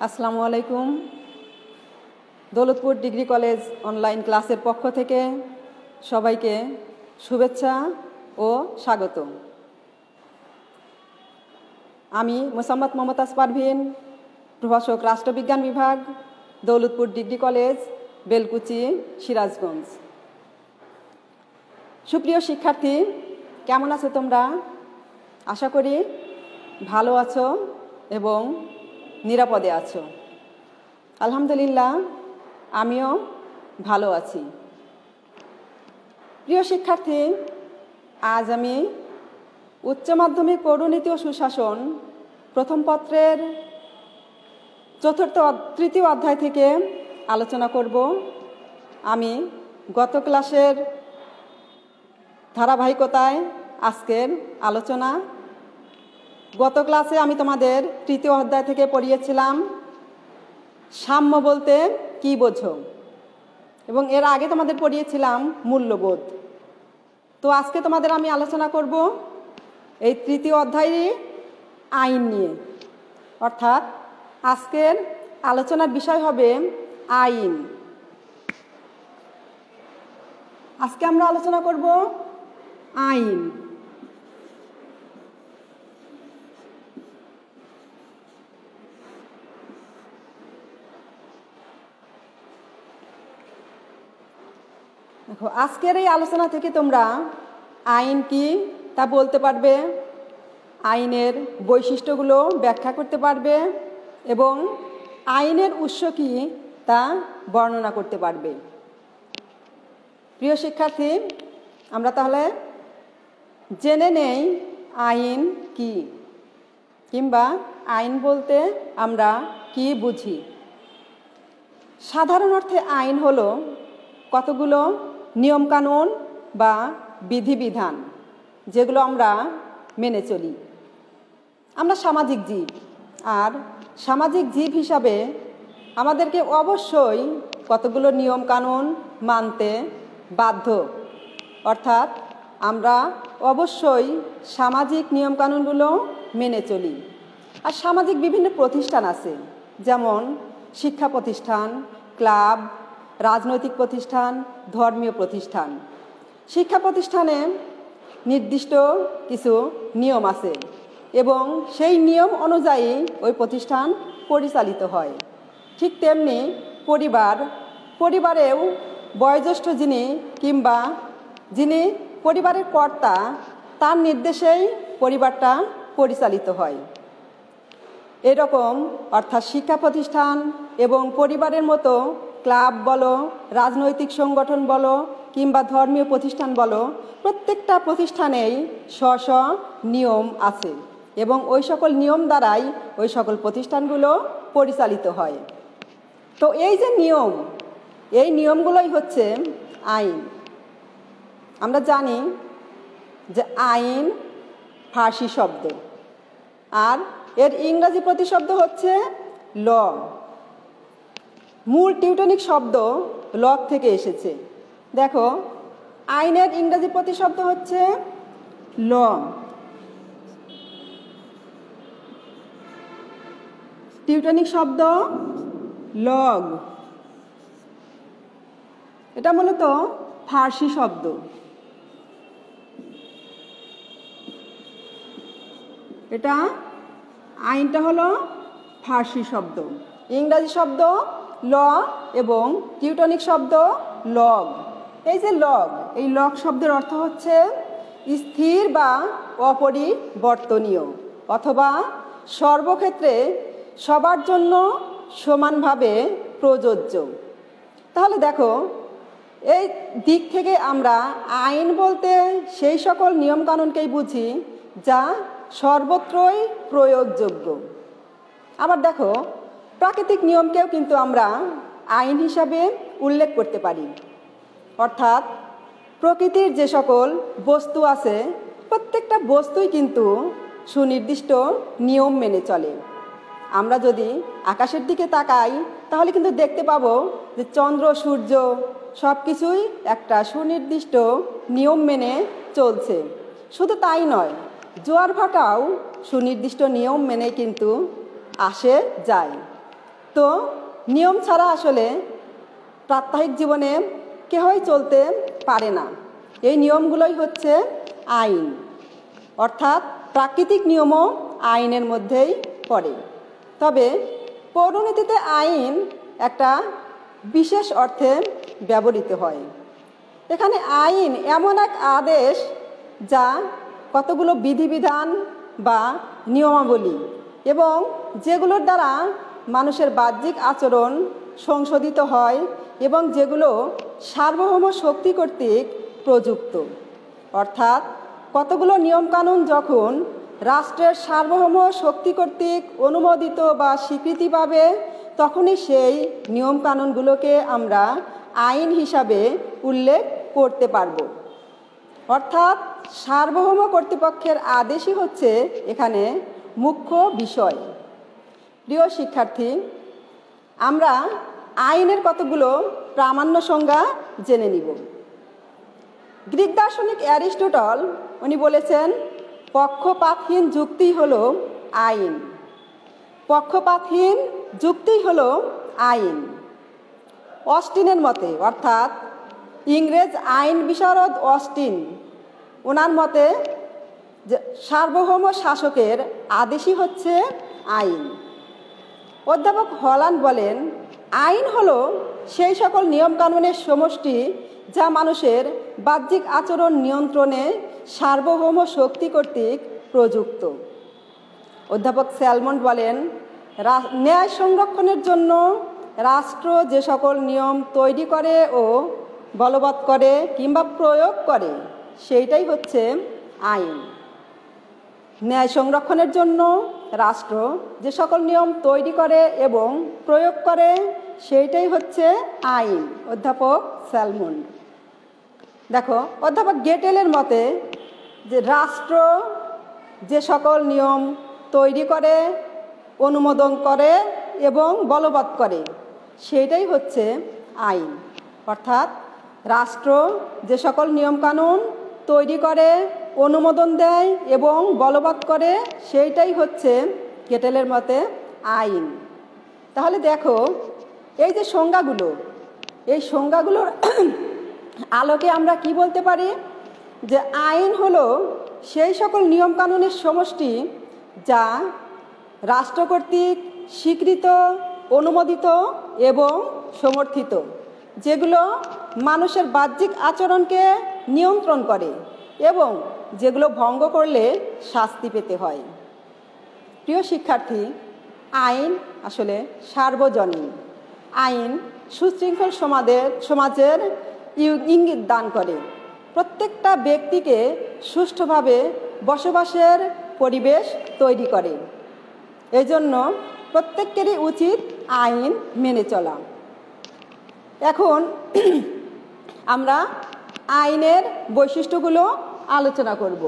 আসসালামু আলাইকুম। Daulatpur degree college online ক্লাসের পক্ষ থেকে সবাইকে শুভেচ্ছা ও স্বাগত। আমি মোসাম্মদ মমতাজ পারভিন, প্রভাষক রাষ্ট্রবিজ্ঞান বিভাগ, দৌলতপুর ডিগ্রি কলেজ, বেলকুচি, সিরাজগঞ্জ। সুপ্রিয় শিক্ষার্থী, কেমন আছো তোমরা? আশা করি ভালো আছো এবং নিরাপদে আছো। আলহামদুলিল্লাহ, আমিও ভালো আছি। প্রিয় শিক্ষার্থী, আজ আমি উচ্চ মাধ্যমিক পৌরনীতি ও সুশাসন প্রথম পত্রের তৃতীয় অধ্যায় থেকে আলোচনা করব। আমি গত ক্লাসের ধারাবাহিকতায় আজকের আলোচনা। গত ক্লাসে আমি তোমাদের তৃতীয় অধ্যায় থেকে পড়িয়েছিলাম সাম্য বলতে কি বোঝো, এবং এর আগে তোমাদের পড়িয়েছিলাম মূল্যবোধ। তো আজকে তোমাদের আমি আলোচনা করব এই তৃতীয় অধ্যায়েরই আইন নিয়ে, অর্থাৎ আজকের আলোচনার বিষয় হবে আইন। আজকে আমরা আলোচনা করব আইন। দেখো, আজকের এই আলোচনা থেকে তোমরা আইন কি তা বলতে পারবে, আইনের বৈশিষ্ট্যগুলো ব্যাখ্যা করতে পারবে এবং আইনের উৎস কি তা বর্ণনা করতে পারবে। প্রিয় শিক্ষার্থী, আমরা তাহলে জেনে নেই আইন কি, কিংবা আইন বলতে আমরা কি বুঝি। সাধারণ অর্থে আইন হলো কতগুলো নিয়মকানুন বা বিধিবিধান, যেগুলো আমরা মেনে চলি। আমরা সামাজিক জীব, আর সামাজিক জীব হিসাবে আমাদেরকে অবশ্যই কতগুলো নিয়মকানুন মানতে বাধ্য, অর্থাৎ আমরা অবশ্যই সামাজিক নিয়মকানুনগুলো মেনে চলি। আর সামাজিক বিভিন্ন প্রতিষ্ঠান আছে, যেমন শিক্ষা প্রতিষ্ঠান, ক্লাব, রাজনৈতিক প্রতিষ্ঠান, ধর্মীয় প্রতিষ্ঠান। শিক্ষা প্রতিষ্ঠানে নির্দিষ্ট কিছু নিয়ম আছে এবং সেই নিয়ম অনুযায়ী ওই প্রতিষ্ঠান পরিচালিত হয়। ঠিক তেমনি পরিবারেও বয়োজ্যেষ্ঠ কিংবা যিনি পরিবারের কর্তা, তার নির্দেশেই পরিবারটা পরিচালিত হয়। এরকম অর্থাৎ শিক্ষা প্রতিষ্ঠান এবং পরিবারের মতো ক্লাব বলো, রাজনৈতিক সংগঠন বলো কিংবা ধর্মীয় প্রতিষ্ঠান বলো, প্রত্যেকটা প্রতিষ্ঠানেই স্ব নিয়ম আছে এবং ওই সকল নিয়ম দ্বারাই ওই সকল প্রতিষ্ঠানগুলো পরিচালিত হয়। তো এই যে নিয়ম, এই নিয়মগুলোই হচ্ছে আইন। আমরা জানি যে আইন ফার্সি শব্দ, আর এর ইংরাজি প্রতিশব্দ হচ্ছে ল। মূল টিউটনিক শব্দ ল থেকে এসেছে। দেখো, আইনের ইংরাজি প্রতিশব্দ হচ্ছে ল। টিউটনিক শব্দ লগ, এটা মূলত ফার্সি শব্দ। এটা আইনটা হলো ফার্সি শব্দ, ইংরাজি শব্দ ল এবং টিউটনিক শব্দ লগ। এই যে লগ, এই লগ শব্দের অর্থ হচ্ছে স্থির বা অপরিবর্তনীয়, অথবা সর্বক্ষেত্রে সবার জন্য সমানভাবে প্রযোজ্য। তাহলে দেখো, এই দিক থেকে আমরা আইন বলতে সেই সকল নিয়মকানুনকেই বুঝি যা সর্বত্রই প্রয়োগযোগ্য। আবার দেখো, প্রাকৃতিক নিয়মকেও কিন্তু আমরা আইন হিসাবে উল্লেখ করতে পারি, অর্থাৎ প্রকৃতির যে সকল বস্তু আছে প্রত্যেকটা বস্তুই কিন্তু সুনির্দিষ্ট নিয়ম মেনে চলে। আমরা যদি আকাশের দিকে তাকাই তাহলে কিন্তু দেখতে পাবো যে চন্দ্র, সূর্য সব কিছুই একটা সুনির্দিষ্ট নিয়ম মেনে চলছে। শুধু তাই নয়, জোয়ার ভাটাও সুনির্দিষ্ট নিয়ম মেনে কিন্তু আসে যায়। তো নিয়ম ছাড়া আসলে প্রাত্যহিক জীবনে কেউই চলতে পারে না। এই নিয়মগুলোই হচ্ছে আইন, অর্থাৎ প্রাকৃতিক নিয়মও আইনের মধ্যেই পড়ে। তবে পৌরনীতিতে আইন একটা বিশেষ অর্থে ব্যবহৃত হয়। এখানে আইন এমন এক আদেশ যা কতগুলো বিধিবিধান বা নিয়মাবলী এবং যেগুলোর দ্বারা মানুষের বাহ্যিক আচরণ সংশোধিত হয় এবং যেগুলো সার্বভৌম শক্তি কর্তৃক প্রযুক্ত। অর্থাৎ কতগুলো নিয়মকানুন যখন রাষ্ট্রের সার্বভৌম শক্তি কর্তৃক অনুমোদিত বা স্বীকৃতি পাবে, তখনই সেই নিয়মকানুনগুলোকে আমরা আইন হিসাবে উল্লেখ করতে পারব। অর্থাৎ সার্বভৌম কর্তৃপক্ষের আদেশই হচ্ছে এখানে মুখ্য বিষয়। প্রিয় শিক্ষার্থী, আমরা আইনের কতগুলো প্রামাণ্য সংজ্ঞা জেনে নিব। গ্রিক দার্শনিক অ্যারিস্টটল উনি বলেছেন, পক্ষপাতহীন যুক্তি হলো আইন। পক্ষপাতহীন যুক্তি হলো আইন। অস্টিনের মতে, অর্থাৎ ইংরেজ আইন বিশারদ অস্টিন, ওনার মতে যে সার্বভৌম শাসকের আদেশই হচ্ছে আইন। অধ্যাপক হল্যান্ড বলেন, আইন হলো সেই সকল নিয়মকানুনের সমষ্টি যা মানুষের বাহ্যিক আচরণ নিয়ন্ত্রণে সার্বভৌম শক্তি কর্তৃক প্রযুক্ত। অধ্যাপক স্যালমন্ড বলেন, ন্যায় সংরক্ষণের জন্য রাষ্ট্র যে সকল নিয়ম তৈরি করে ও বলবৎ করে কিংবা প্রয়োগ করে সেইটাই হচ্ছে আইন। ন্যায় সংরক্ষণের জন্য রাষ্ট্র যে সকল নিয়ম তৈরি করে এবং প্রয়োগ করে সেইটাই হচ্ছে আইন। অধ্যাপক স্যালমন্ড। দেখো, অধ্যাপক গেটেলের মতে যে রাষ্ট্র যে সকল নিয়ম তৈরি করে, অনুমোদন করে এবং বলবৎ করে সেইটাই হচ্ছে আইন। অর্থাৎ রাষ্ট্র যে সকল নিয়মকানুন তৈরি করে, অনুমোদন দেয় এবং বলবৎ করে সেইটাই হচ্ছে গেটেলের মতে আইন। তাহলে দেখো, এই যে সংজ্ঞাগুলো, এই সংজ্ঞাগুলোর আলোকে আমরা কি বলতে পারি? যে আইন হলো সেই সকল নিয়মকানুনের সমষ্টি যা রাষ্ট্র কর্তৃক স্বীকৃত, অনুমোদিত এবং সমর্থিত, যেগুলো মানুষের বাহ্যিক আচরণকে নিয়ন্ত্রণ করে এবং যেগুলো ভঙ্গ করলে শাস্তি পেতে হয়। প্রিয় শিক্ষার্থী, আইন আসলে সার্বজনীন। আইন সুশৃঙ্খল সমাজের ইঙ্গিত দান করে, প্রত্যেকটা ব্যক্তিকে সুষ্ঠুভাবে বসবাসের পরিবেশ তৈরি করে। এজন্য প্রত্যেকেরই উচিত আইন মেনে চলা। এখন আমরা আইনের বৈশিষ্ট্যগুলো আলোচনা করব।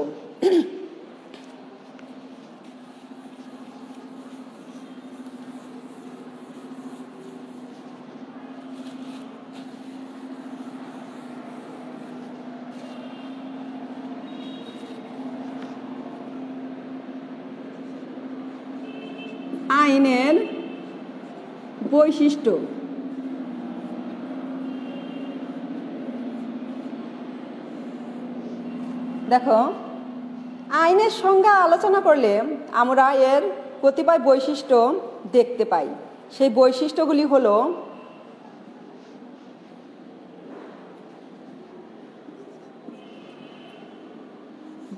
আইনের বৈশিষ্ট্য। দেখো, আইনের সংজ্ঞা আলোচনা করলে আমরা এর কতিপয় বৈশিষ্ট্য দেখতে পাই। সেই বৈশিষ্ট্যগুলি হলো: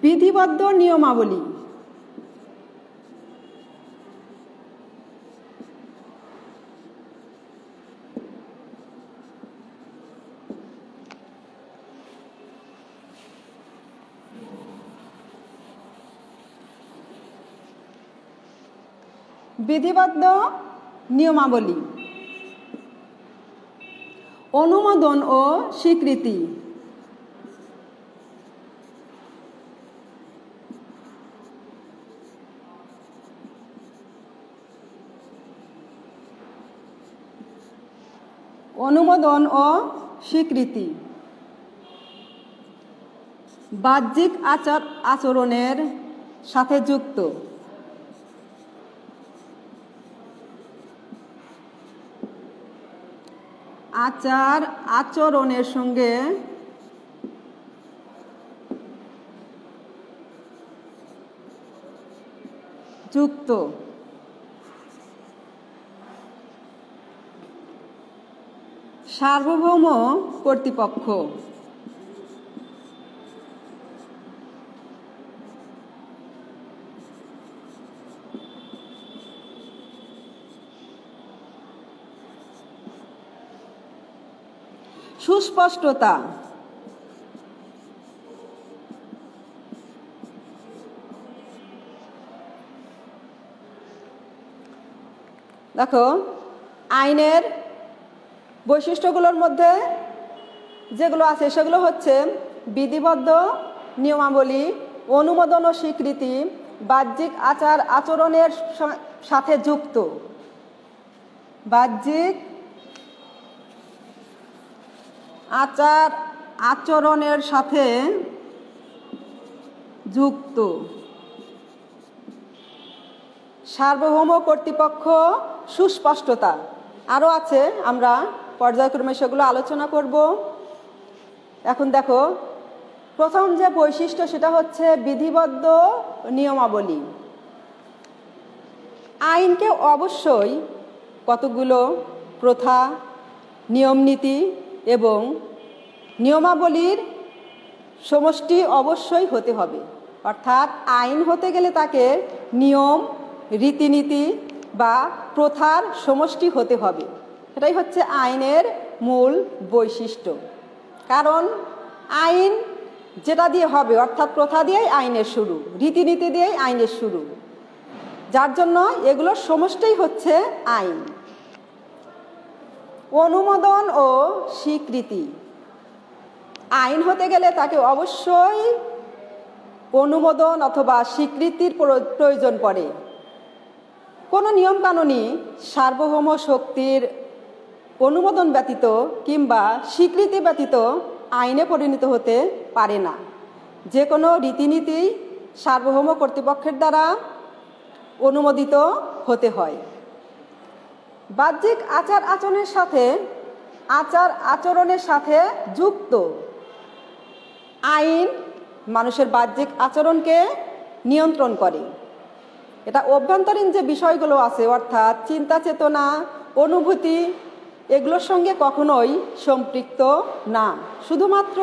বিধিবদ্ধ নিয়মাবলী, বিধিবদ্ধ নিয়মাবলী, অনুমোদন ও স্বীকৃতি, অনুমোদন ও স্বীকৃতি বাহ্যিক আচরণের সাথে যুক্ত। আচার আচরণের সঙ্গে যুক্ত। সার্বভৌম কর্তৃপক্ষ। সুস্পষ্টতা। দেখো, আইনের বৈশিষ্ট্যগুলোর মধ্যে যেগুলো আছে সেগুলো হচ্ছে বিধিবদ্ধ নিয়মাবলী, অনুমোদন ও স্বীকৃতি, বাহ্যিক আচার আচরণের সাথে যুক্ত। বাহ্যিক আচার আচরণের সাথে যুক্ত। সার্বভৌম কর্তৃপক্ষ, সুস্পষ্টতা। আরও আছে, আমরা পর্যায়ক্রমে সেগুলো আলোচনা করব। এখন দেখো, প্রথম যে বৈশিষ্ট্য সেটা হচ্ছে বিধিবদ্ধ নিয়মাবলী। আইনকে অবশ্যই কতগুলো প্রথা, নিয়মনীতি এবং নিয়মাবলীর সমষ্টি অবশ্যই হতে হবে। অর্থাৎ আইন হতে গেলে তাকে নিয়ম, রীতিনীতি বা প্রথার সমষ্টি হতে হবে। এটাই হচ্ছে আইনের মূল বৈশিষ্ট্য। কারণ আইন যেটা দিয়ে হবে, অর্থাৎ প্রথা দিয়েই আইনের শুরু, রীতিনীতি দিয়েই আইনের শুরু, যার জন্য এগুলোর সমষ্টিই হচ্ছে আইন। অনুমোদন ও স্বীকৃতি। আইন হতে গেলে তাকে অবশ্যই অনুমোদন অথবা স্বীকৃতির প্রয়োজন পড়ে। কোনো নিয়মকানুনই সার্বভৌম শক্তির অনুমোদন ব্যতীত কিংবা স্বীকৃতি ব্যতীত আইনে পরিণত হতে পারে না। যে কোনো রীতিনীতি সার্বভৌম কর্তৃপক্ষের দ্বারা অনুমোদিত হতে হয়। বাহ্যিক আচার আচরণের সাথে যুক্ত। আইন মানুষের বাহ্যিক আচরণকে নিয়ন্ত্রণ করে। এটা অভ্যন্তরীণ যে বিষয়গুলো আছে, অর্থাৎ চিন্তা চেতনা, অনুভূতি, এগুলোর সঙ্গে কখনোই সম্পৃক্ত না। শুধুমাত্র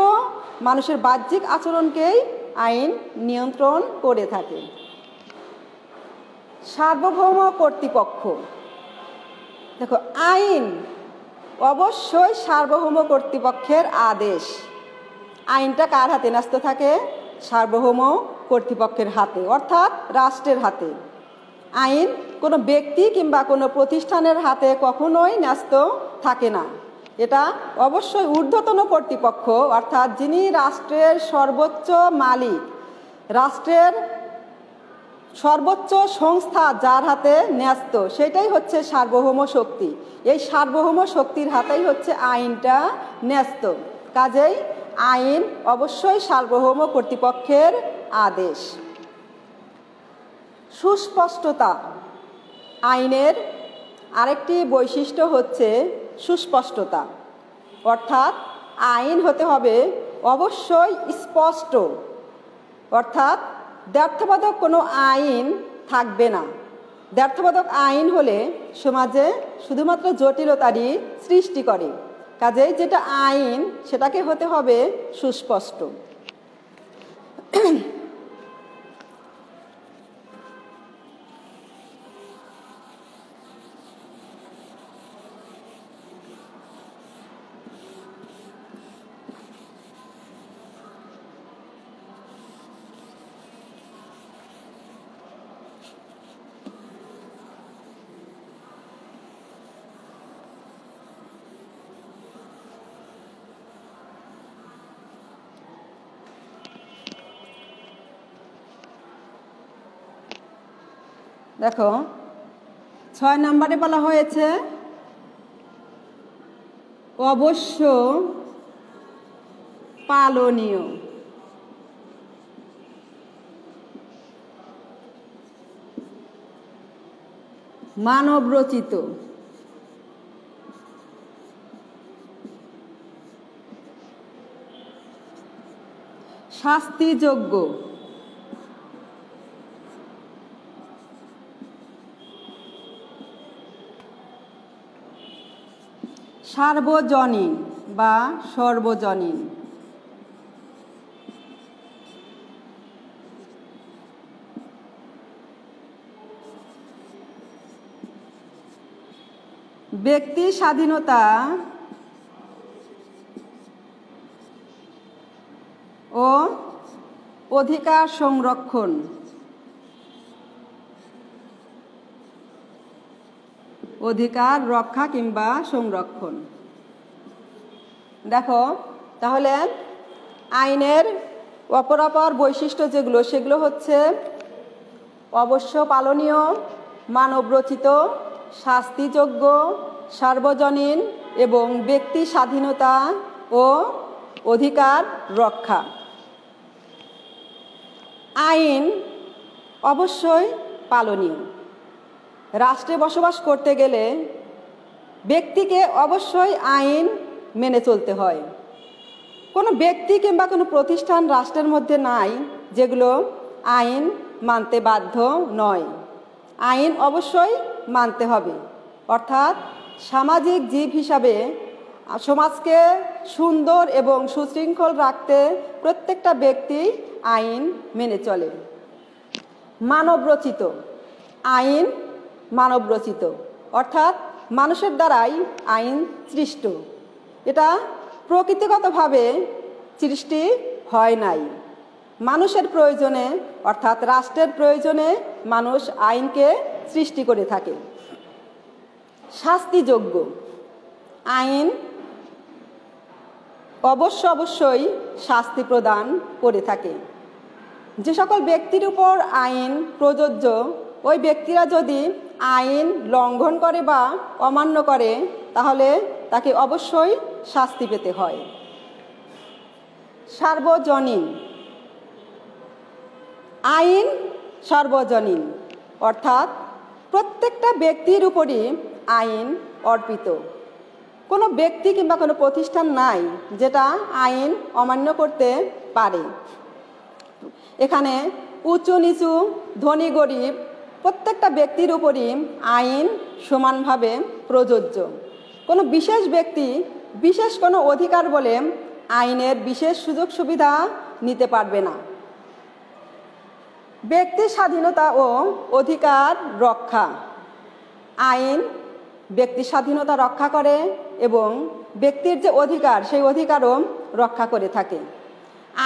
মানুষের বাহ্যিক আচরণকেই আইন নিয়ন্ত্রণ করে থাকে। সার্বভৌম কর্তৃপক্ষ। দেখো, আইন অবশ্যই সার্বভৌম কর্তৃপক্ষের আদেশ। আইনটা কার হাতে ন্যস্ত থাকে? সার্বভৌম কর্তৃপক্ষের হাতে, অর্থাৎ রাষ্ট্রের হাতে। আইন কোনো ব্যক্তি কিংবা কোনো প্রতিষ্ঠানের হাতে কখনোই ন্যস্ত থাকে না। এটা অবশ্যই ঊর্ধ্বতন কর্তৃপক্ষ, অর্থাৎ যিনি রাষ্ট্রের সর্বোচ্চ মালিক, রাষ্ট্রের সর্বোচ্চ সংস্থা যার হাতে ন্যস্ত, সেটাই হচ্ছে সার্বভৌম শক্তি। এই সার্বভৌম শক্তির হাতেই হচ্ছে আইনটা ন্যস্ত। কাজেই আইন অবশ্যই সার্বভৌম কর্তৃপক্ষের আদেশ। সুস্পষ্টতা। আইনের আরেকটি বৈশিষ্ট্য হচ্ছে সুস্পষ্টতা, অর্থাৎ আইন হতে হবে অবশ্যই স্পষ্ট, অর্থাৎ দ্ব্যর্থবোধক কোনো আইন থাকবে না। দ্ব্যর্থবোধক আইন হলে সমাজে শুধুমাত্র জটিলতারই সৃষ্টি করে। কাজেই যেটা আইন সেটাকে হতে হবে সুস্পষ্ট। দেখো, 6 নম্বরে বলা হয়েছে অবশ্য পালনীয়। মানবরচিত। শাস্তিযোগ্য। সার্বজনীন বা সর্বজনীন। ব্যক্তি স্বাধীনতা ও অধিকার সংরক্ষণ। অধিকার রক্ষা কিংবা সংরক্ষণ। দেখো তাহলে আইনের অপরাপর বৈশিষ্ট্য যেগুলো সেগুলো হচ্ছে অবশ্য পালনীয়, মানবরচিত, শাস্তিযোগ্য, সার্বজনীন এবং ব্যক্তি স্বাধীনতা ও অধিকার রক্ষা। আইন অবশ্যই পালনীয়। রাষ্ট্রে বসবাস করতে গেলে ব্যক্তিকে অবশ্যই আইন মেনে চলতে হয়। কোনো ব্যক্তি কিংবা কোনো প্রতিষ্ঠান রাষ্ট্রের মধ্যে নাই যেগুলো আইন মানতে বাধ্য নয়। আইন অবশ্যই মানতে হবে। অর্থাৎ সামাজিক জীব হিসাবে সমাজকে সুন্দর এবং সুশৃঙ্খল রাখতে প্রত্যেকটা ব্যক্তি আইন মেনে চলে। মানবরচিত। আইন মানবরচিত অর্থাৎ মানুষের দ্বারাই আইন সৃষ্ট। এটা প্রকৃতিগতভাবে সৃষ্টি হয় নাই। মানুষের প্রয়োজনে অর্থাৎ রাষ্ট্রের প্রয়োজনে মানুষ আইনকে সৃষ্টি করে থাকে। শাস্তিযোগ্য। আইন অবশ্যই শাস্তি প্রদান করে থাকে। যে সকল ব্যক্তির উপর আইন প্রযোজ্য ওই ব্যক্তিরা যদি আইন লঙ্ঘন করে বা অমান্য করে তাহলে তাকে অবশ্যই শাস্তি পেতে হয়। সার্বজনীন। আইন সার্বজনীন অর্থাৎ প্রত্যেকটা ব্যক্তির উপরই আইন অর্পিত। কোনো ব্যক্তি কিংবা কোনো প্রতিষ্ঠান নাই যেটা আইন অমান্য করতে পারে। এখানে উঁচু নিচু, ধনী গরিব প্রত্যেকটা ব্যক্তির উপরই আইন সমানভাবে প্রযোজ্য। কোনো বিশেষ ব্যক্তি বিশেষ কোনো অধিকার বলে আইনের বিশেষ সুযোগ সুবিধা নিতে পারবে না। ব্যক্তি স্বাধীনতা ও অধিকার রক্ষা। আইন ব্যক্তি স্বাধীনতা রক্ষা করে এবং ব্যক্তির যে অধিকার সেই অধিকারও রক্ষা করে থাকে।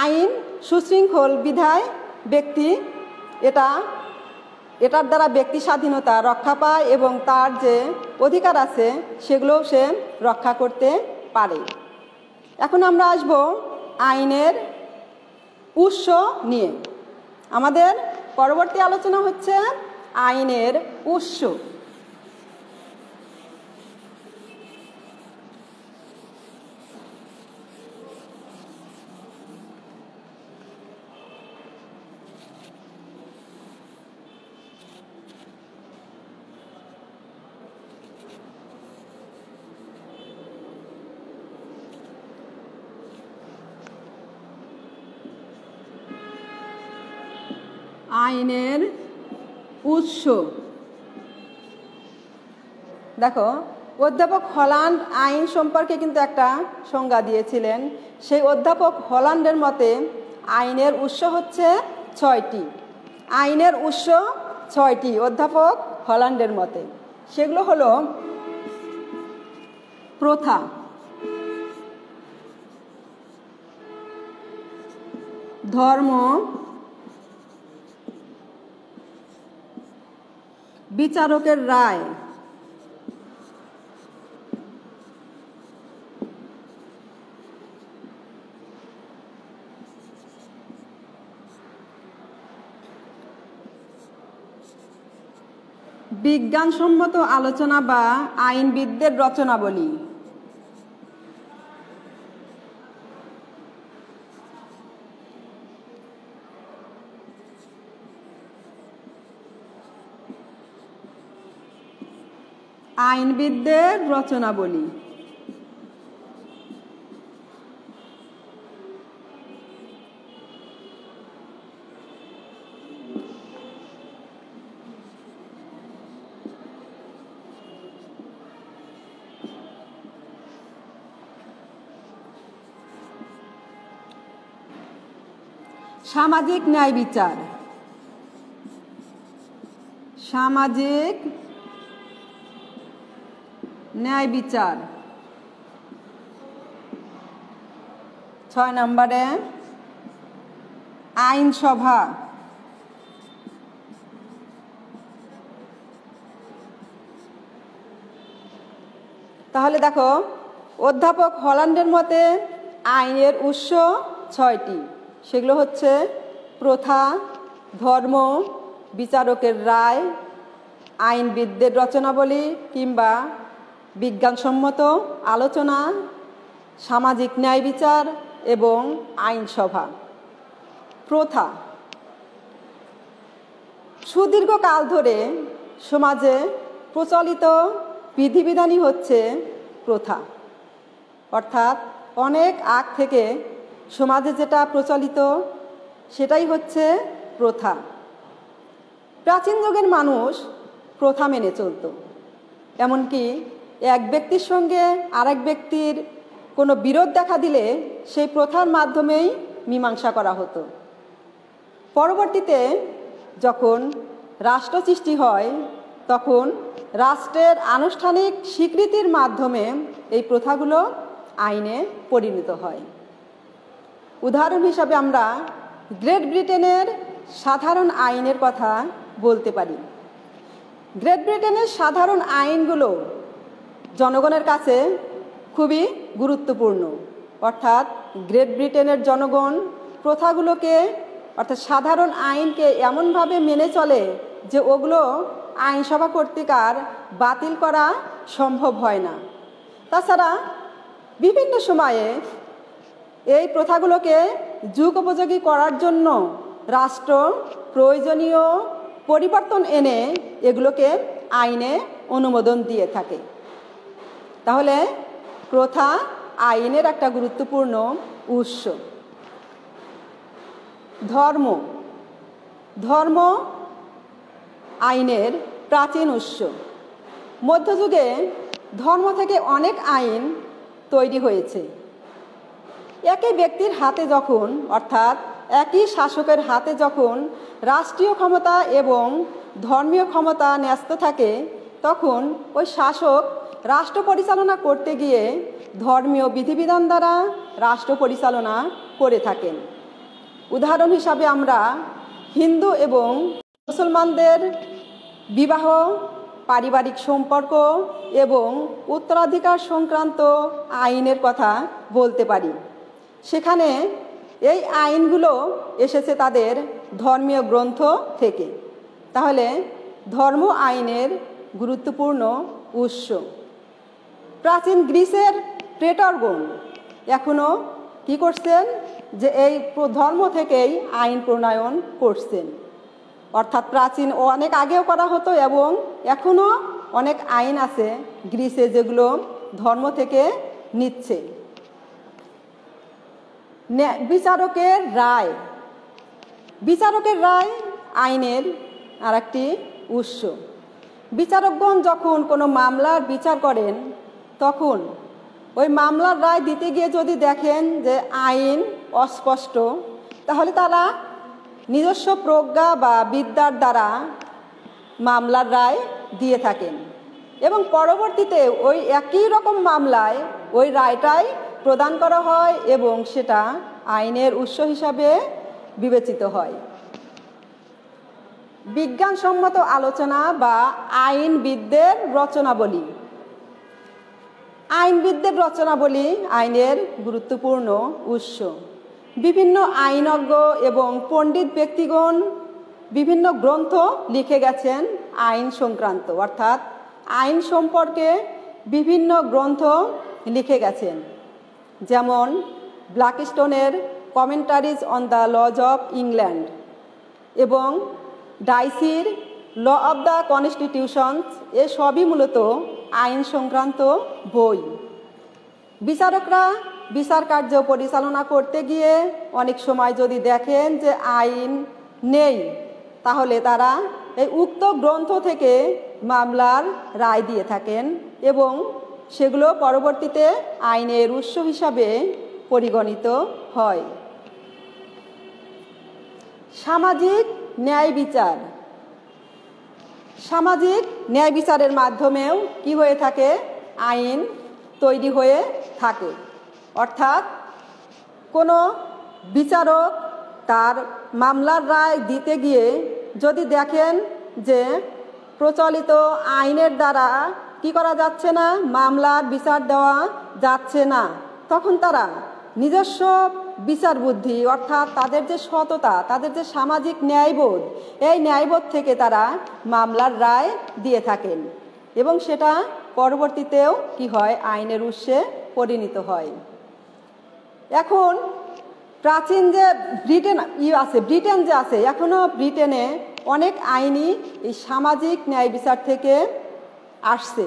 আইন সুশৃঙ্খল বিধায় ব্যক্তি এটার দ্বারা ব্যক্তি স্বাধীনতা রক্ষা পায় এবং তার যে অধিকার আছে সেগুলোও সে রক্ষা করতে পারে। এখন আমরা আসব আইনের উৎস নিয়ে। আমাদের পরবর্তী আলোচনা হচ্ছে আইনের উৎস। আইনের উৎস। দেখো অধ্যাপক হল্যান্ড আইন সম্পর্কে কিন্তু একটা সংজ্ঞা দিয়েছিলেন। সেই অধ্যাপক হল্যান্ডের মতে আইনের উৎস হচ্ছে 6টি। আইনের উৎস 6টি অধ্যাপক হল্যান্ডের মতে। সেগুলো হলো প্রথা, ধর্ম, বিচারকের রায়, বিজ্ঞানসম্মত আলোচনা বা আইনবিদদের রচনাবলী। আইনবিদদের রচনাবলী। সামাজিক ন্যায় বিচার। সামাজিক ন্যায় বিচার। 6 নম্বরে আইনসভা। তাহলে দেখো, অধ্যাপক হল্যান্ডের মতে আইনের উৎস 6টি। সেগুলো হচ্ছে প্রথা, ধর্ম, বিচারকের রায়, আইনবিদদের রচনাবলী কিংবা বিজ্ঞানসম্মত আলোচনা, সামাজিক ন্যায় বিচার এবং আইনসভা। প্রথা। সুদীর্ঘকাল ধরে সমাজে প্রচলিত বিধিবিধানই হচ্ছে প্রথা। অর্থাৎ অনেক আগ থেকে সমাজে যেটা প্রচলিত সেটাই হচ্ছে প্রথা। প্রাচীন যুগের মানুষ প্রথা মেনে চলত। এমনকি এক ব্যক্তির সঙ্গে আরেক ব্যক্তির কোনো বিরোধ দেখা দিলে সেই প্রথার মাধ্যমেই মীমাংসা করা হতো। পরবর্তীতে যখন রাষ্ট্র সৃষ্টি হয় তখন রাষ্ট্রের আনুষ্ঠানিক স্বীকৃতির মাধ্যমে এই প্রথাগুলো আইনে পরিণত হয়। উদাহরণ হিসাবে আমরা গ্রেট ব্রিটেনের সাধারণ আইনের কথা বলতে পারি। গ্রেট ব্রিটেনের সাধারণ আইনগুলো জনগণের কাছে খুবই গুরুত্বপূর্ণ। অর্থাৎ গ্রেট ব্রিটেনের জনগণ প্রথাগুলোকে অর্থাৎ সাধারণ আইনকে এমনভাবে মেনে চলে যে ওগুলো আইনসভা কর্তৃক আর বাতিল করা সম্ভব হয় না। তাছাড়া বিভিন্ন সময়ে এই প্রথাগুলোকে যুগোপযোগী করার জন্য রাষ্ট্র প্রয়োজনীয় পরিবর্তন এনে এগুলোকে আইনে অনুমোদন দিয়ে থাকে। তাহলে প্রথা আইনের একটা গুরুত্বপূর্ণ উৎস। ধর্ম। ধর্ম আইনের প্রাচীন উৎস। মধ্যযুগে ধর্ম থেকে অনেক আইন তৈরি হয়েছে। একই ব্যক্তির হাতে যখন অর্থাৎ একই শাসকের হাতে যখন রাষ্ট্রীয় ক্ষমতা এবং ধর্মীয় ক্ষমতা ন্যস্ত থাকে তখন ওই শাসক রাষ্ট্র পরিচালনা করতে গিয়ে ধর্মীয় বিধিবিধান দ্বারা রাষ্ট্র পরিচালনা করে থাকেন। উদাহরণ হিসাবে আমরা হিন্দু এবং মুসলমানদের বিবাহ, পারিবারিক সম্পর্ক এবং উত্তরাধিকার সংক্রান্ত আইনের কথা বলতে পারি। সেখানে এই আইনগুলো এসেছে তাদের ধর্মীয় গ্রন্থ থেকে। তাহলে ধর্ম আইনের গুরুত্বপূর্ণ উৎস। প্রাচীন গ্রিসের প্রেটরগণ এখনও কি করছেন যে এই ধর্ম থেকেই আইন প্রণয়ন করছেন। অর্থাৎ প্রাচীন অনেক আগেও করা হতো এবং এখনও অনেক আইন আছে গ্রিসে যেগুলো ধর্ম থেকে নিচ্ছে। বিচারকের রায়। বিচারকের রায় আইনের আরেকটি উৎস। বিচারকগণ যখন কোনো মামলার বিচার করেন তখন ওই মামলার রায় দিতে গিয়ে যদি দেখেন যে আইন অস্পষ্ট তাহলে তারা নিজস্ব প্রজ্ঞা বা বিদ্যার দ্বারা মামলার রায় দিয়ে থাকেন এবং পরবর্তীতে ওই একই রকম মামলায় ওই রায়টাই প্রদান করা হয় এবং সেটা আইনের উৎস হিসাবে বিবেচিত হয়। বিজ্ঞানসম্মত আলোচনা বা আইনবিদদের রচনাবলী। আইনবিদদের রচনাবলী আইনের গুরুত্বপূর্ণ উৎস। বিভিন্ন আইনজ্ঞ এবং পণ্ডিত ব্যক্তিগণ বিভিন্ন গ্রন্থ লিখে গেছেন আইন সংক্রান্ত অর্থাৎ আইন সম্পর্কে বিভিন্ন গ্রন্থ লিখে গেছেন। যেমন ব্ল্যাকস্টোনের commentaries on the laws of England এবং ডাইসির ল অব দ্য কনস্টিটিউশনস, এ সবই মূলত আইন সংক্রান্ত বই। বিচারকরা বিচার কার্য পরিচালনা করতে গিয়ে অনেক সময় যদি দেখেন যে আইন নেই তাহলে তারা এই উক্ত গ্রন্থ থেকে মামলার রায় দিয়ে থাকেন এবং সেগুলো পরবর্তীতে আইনের উৎস হিসাবে পরিগণিত হয়। সামাজিক ন্যায় বিচার, সামাজিক ন্যায় বিচারের মাধ্যমেও কি হয়ে থাকে, আইন তৈরি হয়ে থাকে। অর্থাৎ কোনো বিচারক তার মামলার রায় দিতে গিয়ে যদি দেখেন যে প্রচলিত আইনের দ্বারা কি করা যাচ্ছে না, মামলার বিচার দেওয়া যাচ্ছে না, তখন তারা নিজস্ব বিচার বুদ্ধি অর্থাৎ তাদের যে সততা, তাদের যে সামাজিক ন্যায়বোধ, এই ন্যায়বোধ থেকে তারা মামলার রায় দিয়ে থাকেন এবং সেটা পরবর্তীতেও কি হয়, আইনের উৎসে পরিণত হয়। এখন প্রাচীন যে ব্রিটেন যে আছে, এখনও ব্রিটেনে অনেক আইনই এই সামাজিক ন্যায় বিচার থেকে আসছে।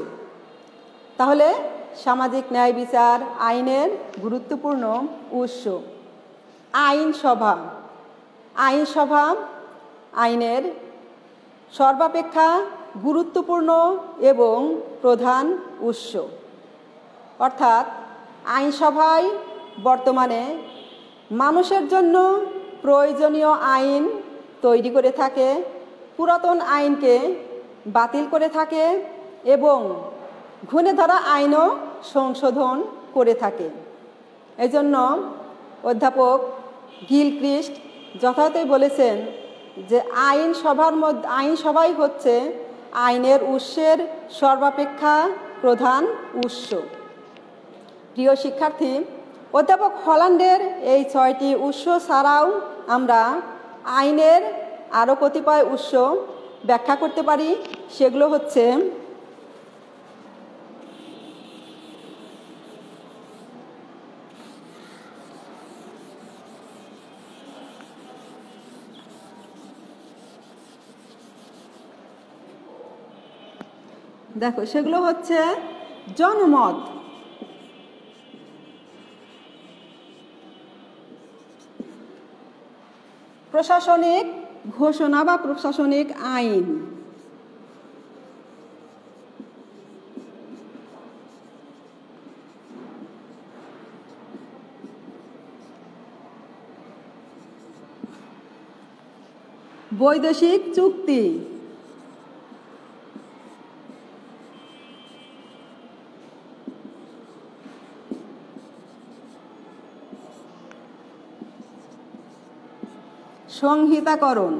তাহলে সামাজিক ন্যায় বিচার আইনের গুরুত্বপূর্ণ উৎস। আইনসভা, আইনসভা আইনের সর্বাপেক্ষা গুরুত্বপূর্ণ এবং প্রধান উৎস। অর্থাৎ আইনসভায় বর্তমানে মানুষের জন্য প্রয়োজনীয় আইন তৈরি করে থাকে, পুরাতন আইনকে বাতিল করে থাকে এবং ঘুণে ধরা আইনও সংশোধন করে থাকে। এজন্য অধ্যাপক গিলক্রিস্ট যথার্থই বলেছেন যে আইনসভাই হচ্ছে আইনের উৎসের সর্বাপেক্ষা প্রধান উৎস। প্রিয় শিক্ষার্থী, অধ্যাপক হল্যান্ডের এই 6টি উৎস ছাড়াও আমরা আইনের আরও কতিপয় উৎস ব্যাখ্যা করতে পারি। সেগুলো হচ্ছে সেগুলো হচ্ছে জনমত, প্রশাসনিক ঘোষণা বা প্রশাসনিক আইন, বৈদেশিক চুক্তি, সংহিতাকরণ।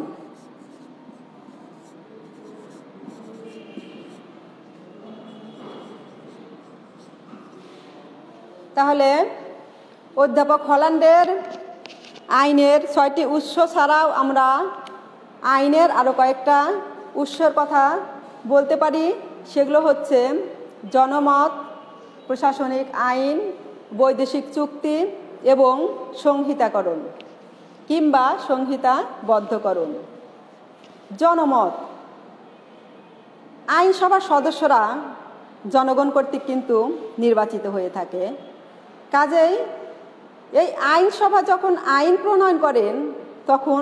তাহলে অধ্যাপক হল্যান্ডের আইনের 6টি উৎস ছাড়াও আমরা আইনের আরও কয়েকটা উৎসের কথা বলতে পারি। সেগুলো হচ্ছে জনমত, প্রশাসনিক আইন, বৈদেশিক চুক্তি এবং সংহিতাকরণ কিংবা সংহিতাবদ্ধকরণ। জনমত, আইনসভার সদস্যরা জনগণ কর্তৃক কিন্তু নির্বাচিত হয়ে থাকে। কাজেই এই আইনসভা যখন আইন প্রণয়ন করেন তখন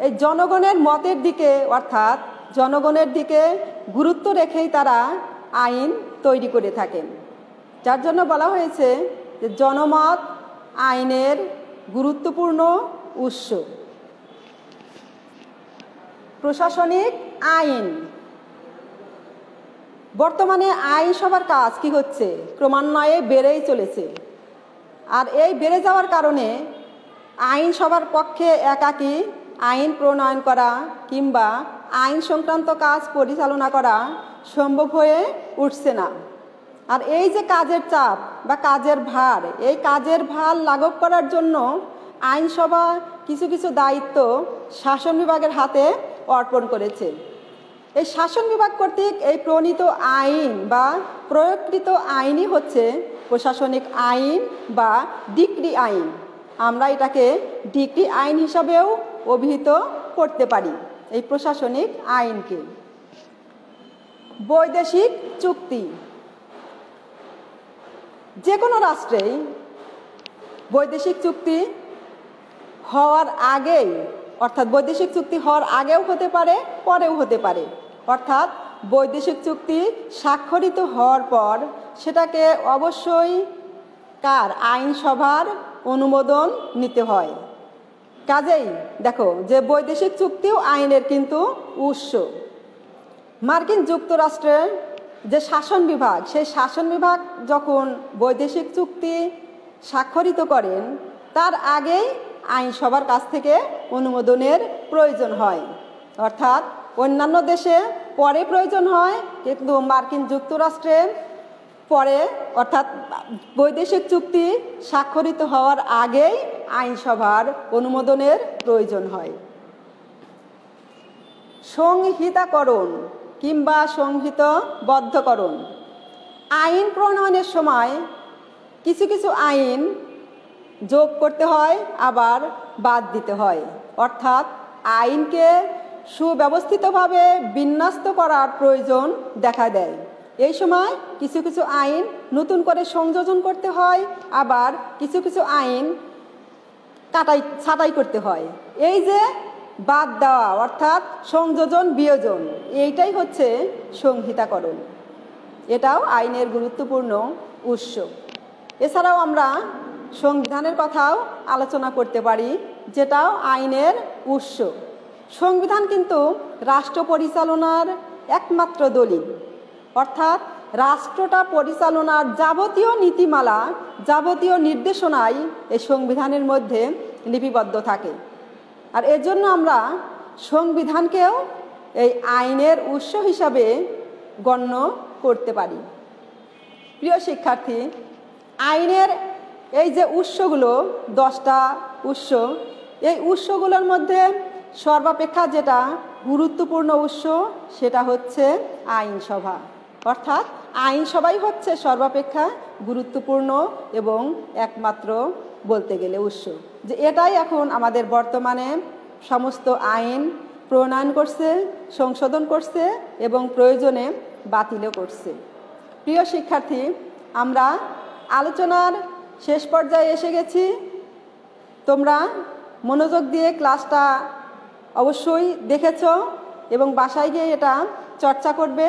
এই জনগণের মতের দিকে অর্থাৎ জনগণের দিকে গুরুত্ব রেখেই তারা আইন তৈরি করে থাকেন। যার জন্য বলা হয়েছে যে জনমত আইনের গুরুত্বপূর্ণ উৎস। প্রশাসনিক আইন, বর্তমানে আইনসভার কাজ কি হচ্ছে, ক্রমান্বয়ে বেড়েই চলেছে। আর এই বেড়ে যাওয়ার কারণে আইনসভার পক্ষে একাকী আইন প্রণয়ন করা কিংবা আইন সংক্রান্ত কাজ পরিচালনা করা সম্ভব হয়ে উঠছে না। আর এই যে কাজের চাপ বা কাজের ভার, এই কাজের ভার লাঘব করার জন্য আইনসভা কিছু কিছু দায়িত্ব শাসন বিভাগের হাতে অর্পণ করেছে। এই শাসন বিভাগ কর্তৃক এই প্রণীত আইন বা প্রয়োগকৃত আইনই হচ্ছে প্রশাসনিক আইন বা ডিক্রি আইন। আমরা এটাকে ডিক্রি আইন হিসাবেও অভিহিত করতে পারি এই প্রশাসনিক আইনকে। বৈদেশিক চুক্তি, যে কোনো রাষ্ট্রেই বৈদেশিক চুক্তি হওয়ার আগেই অর্থাৎ বৈদেশিক চুক্তি হওয়ার আগেও হতে পারে, পরেও হতে পারে। অর্থাৎ বৈদেশিক চুক্তি স্বাক্ষরিত হওয়ার পর সেটাকে অবশ্যই আইনসভার অনুমোদন নিতে হয়। কাজেই দেখো যে বৈদেশিক চুক্তিও আইনের কিন্তু উৎস। মার্কিন যুক্তরাষ্ট্রের যে শাসন বিভাগ, সেই শাসন বিভাগ যখন বৈদেশিক চুক্তি স্বাক্ষরিত করেন তার আগেই আইনসভার কাছ থেকে অনুমোদনের প্রয়োজন হয়। অর্থাৎ অন্যান্য দেশে পরে প্রয়োজন হয়, কিন্তু মার্কিন যুক্তরাষ্ট্রে পরে, অর্থাৎ বৈদেশিক চুক্তি স্বাক্ষরিত হওয়ার আগেই আইনসভার অনুমোদনের প্রয়োজন হয়। সংহিতাকরণ কিংবা সংহিতাবদ্ধকরণ। আইন প্রণয়নের সময় কিছু কিছু আইন যোগ করতে হয়, আবার বাদ দিতে হয়। অর্থাৎ আইনকে সুব্যবস্থিতভাবে বিন্যস্ত করার প্রয়োজন দেখা দেয়। এই সময় কিছু কিছু আইন নতুন করে সংযোজন করতে হয়, আবার কিছু কিছু আইন ছাঁটাই করতে হয়। এই যে বাদ দেওয়া অর্থাৎ সংযোজন বিয়োজন, এইটাই হচ্ছে সংহিতাকরণ। এটাও আইনের গুরুত্বপূর্ণ উৎস। এছাড়াও আমরা সংবিধানের কথাও আলোচনা করতে পারি, যেটাও আইনের উৎস। সংবিধান কিন্তু রাষ্ট্র পরিচালনার একমাত্র দলিল। অর্থাৎ রাষ্ট্রটা পরিচালনার যাবতীয় নীতিমালা, যাবতীয় নির্দেশনাই এই সংবিধানের মধ্যে লিপিবদ্ধ থাকে। আর এর জন্য আমরা সংবিধানকেও এই আইনের উৎস হিসাবে গণ্য করতে পারি। প্রিয় শিক্ষার্থী, আইনের এই যে উৎসগুলো 10টা উৎস, এই উৎসগুলোর মধ্যে সর্বাপেক্ষা যেটা গুরুত্বপূর্ণ উৎস সেটা হচ্ছে আইনসভা। অর্থাৎ আইনসভাই হচ্ছে সর্বাপেক্ষা গুরুত্বপূর্ণ এবং একমাত্র বলতে গেলে উৎস। যে এটাই এখন আমাদের বর্তমানে সমস্ত আইন প্রণয়ন করছে, সংশোধন করছে এবং প্রয়োজনে বাতিলও করছে। প্রিয় শিক্ষার্থী, আমরা আলোচনার শেষ পর্যায়ে এসে গেছি। তোমরা মনোযোগ দিয়ে ক্লাসটা অবশ্যই দেখেছ এবং বাসায় গিয়ে এটা চর্চা করবে।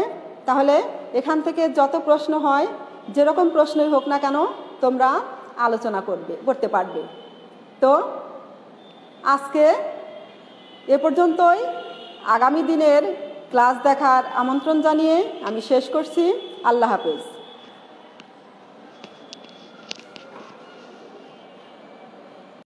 তাহলে এখান থেকে যত প্রশ্ন হয়, যেরকম প্রশ্নই হোক না কেন, তোমরা আলোচনা করতে পারবে। তো আজকে এ পর্যন্তই। আগামী দিনের ক্লাস দেখার আমন্ত্রণ জানিয়ে আমি শেষ করছি। আল্লাহ হাফেজ।